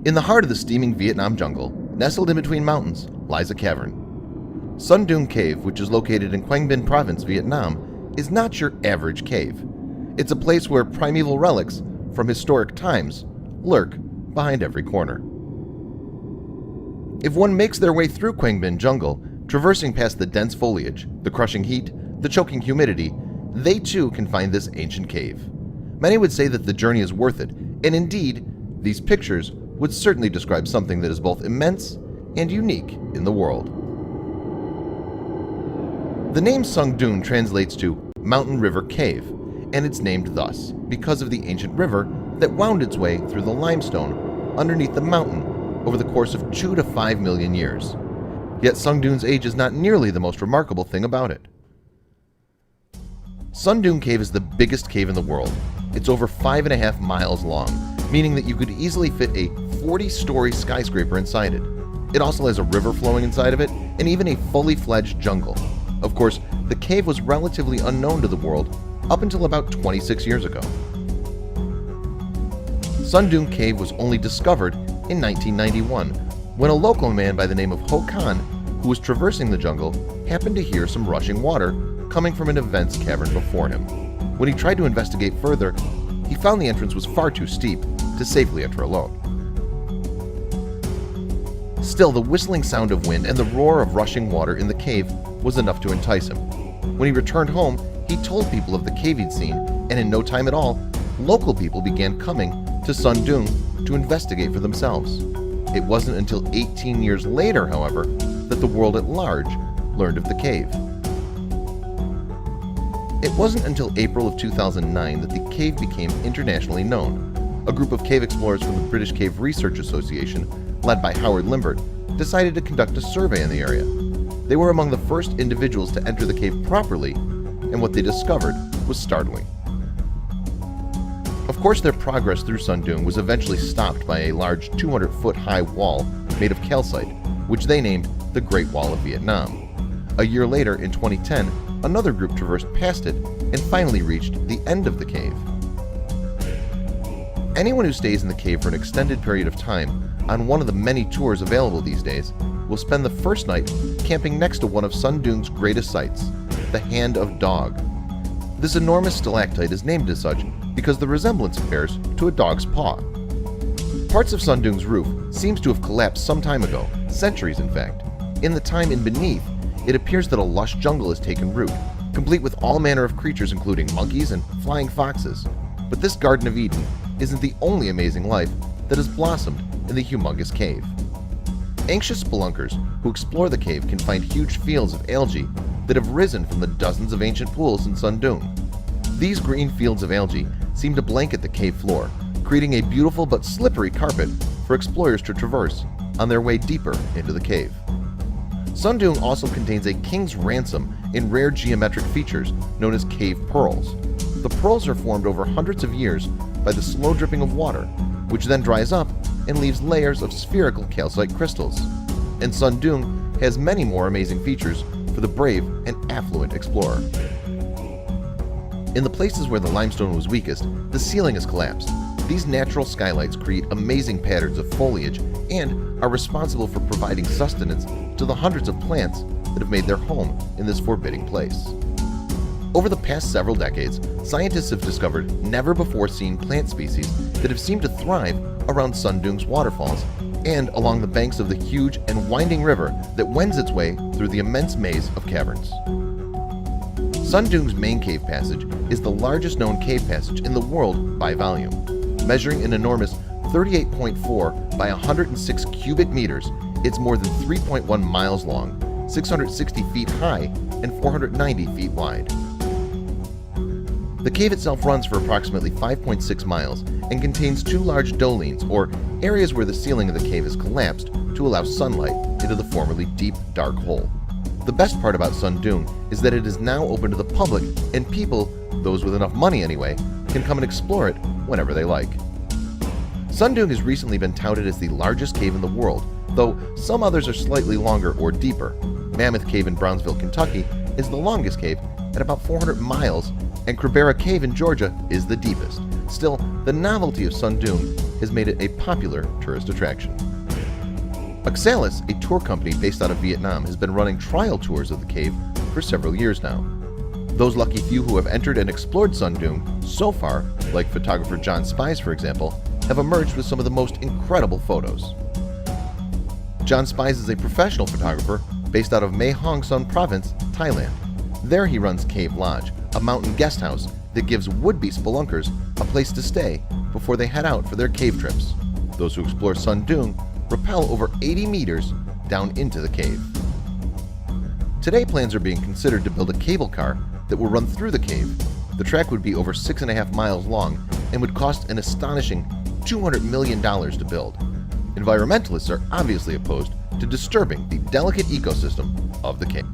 In the heart of the steaming Vietnam jungle, nestled in between mountains, lies a cavern. Son Doong Cave, which is located in Quang Binh Province, Vietnam, is not your average cave. It's a place where primeval relics from historic times lurk behind every corner. If one makes their way through Quang Binh jungle, traversing past the dense foliage, the crushing heat, the choking humidity, they too can find this ancient cave. Many would say that the journey is worth it, and indeed, these pictures would certainly describe something that is both immense and unique in the world. The name Son Doong translates to Mountain River Cave, and it's named thus because of the ancient river that wound its way through the limestone underneath the mountain over the course of 2 to 5 million years. Yet Son Doong's age is not nearly the most remarkable thing about it. Son Doong Cave is the biggest cave in the world. It's over 5.5 miles long, meaning that you could easily fit a 40-story skyscraper inside it. It also has a river flowing inside of it, and even a fully fledged jungle. Of course, the cave was relatively unknown to the world up until about 26 years ago. Son Doong Cave was only discovered in 1991, when a local man by the name of Hồ Khanh, who was traversing the jungle, happened to hear some rushing water coming from an immense cavern before him. When he tried to investigate further, he found the entrance was far too steep to safely enter alone. Still, the whistling sound of wind and the roar of rushing water in the cave was enough to entice him. When he returned home, he told people of the cave he'd seen, and in no time at all, local people began coming to Son Doong to investigate for themselves. It wasn't until 18 years later, however, that the world at large learned of the cave. It wasn't until April of 2009 that the cave became internationally known. A group of cave explorers from the British Cave Research Association, led by Howard Limbert, decided to conduct a survey in the area. They were among the first individuals to enter the cave properly, and what they discovered was startling. Of course, their progress through Son Doong was eventually stopped by a large 200-foot-high wall made of calcite, which they named the Great Wall of Vietnam. A year later, in 2010, another group traversed past it and finally reached the end of the cave. Anyone who stays in the cave for an extended period of time on one of the many tours available these days will spend the first night camping next to one of Son Doong's greatest sights, the Hand of Dog. This enormous stalactite is named as such because the resemblance bears to a dog's paw. Parts of Son Doong's roof seems to have collapsed some time ago, centuries in fact. In the time in beneath, it appears that a lush jungle has taken root, complete with all manner of creatures including monkeys and flying foxes. But this Garden of Eden isn't the only amazing life that has blossomed in the humongous cave. Anxious spelunkers who explore the cave can find huge fields of algae that have risen from the dozens of ancient pools in Son Doong. These green fields of algae seem to blanket the cave floor, creating a beautiful but slippery carpet for explorers to traverse on their way deeper into the cave. Son Doong also contains a king's ransom in rare geometric features known as cave pearls. The pearls are formed over hundreds of years by the slow dripping of water, which then dries up and leaves layers of spherical calcite crystals. And Son Doong has many more amazing features for the brave and affluent explorer. In the places where the limestone was weakest, the ceiling has collapsed. These natural skylights create amazing patterns of foliage and are responsible for providing sustenance to the hundreds of plants that have made their home in this forbidding place. Over the past several decades, scientists have discovered never-before-seen plant species that have seemed to thrive around Son Doong's waterfalls and along the banks of the huge and winding river that wends its way through the immense maze of caverns. Son Doong's main cave passage is the largest known cave passage in the world by volume. Measuring an enormous 38.4 by 106 cubic meters, it's more than 3.1 miles long, 660 feet high, and 490 feet wide. The cave itself runs for approximately 5.6 miles and contains 2 large dolines, or areas where the ceiling of the cave has collapsed to allow sunlight into the formerly deep, dark hole. The best part about Son Doong is that it is now open to the public, and people, those with enough money anyway, can come and explore it whenever they like. Son Doong has recently been touted as the largest cave in the world, though some others are slightly longer or deeper. Mammoth Cave in Brownsville, Kentucky is the longest cave at about 400 miles, and Crabera Cave in Georgia is the deepest. Still, the novelty of Son Doong has made it a popular tourist attraction. Oxalis, a tour company based out of Vietnam, has been running trial tours of the cave for several years now. Those lucky few who have entered and explored Son Doong so far, like photographer John Spies for example, have emerged with some of the most incredible photos. John Spies is a professional photographer based out of Mae Hong Son Province, Thailand. There he runs Cave Lodge, a mountain guest house that gives would-be spelunkers a place to stay before they head out for their cave trips. Those who explore Son Doong rappel over 80 meters down into the cave. Today, plans are being considered to build a cable car that will run through the cave. The track would be over 6.5 miles long and would cost an astonishing $200 million to build. Environmentalists are obviously opposed to disturbing the delicate ecosystem of the cave.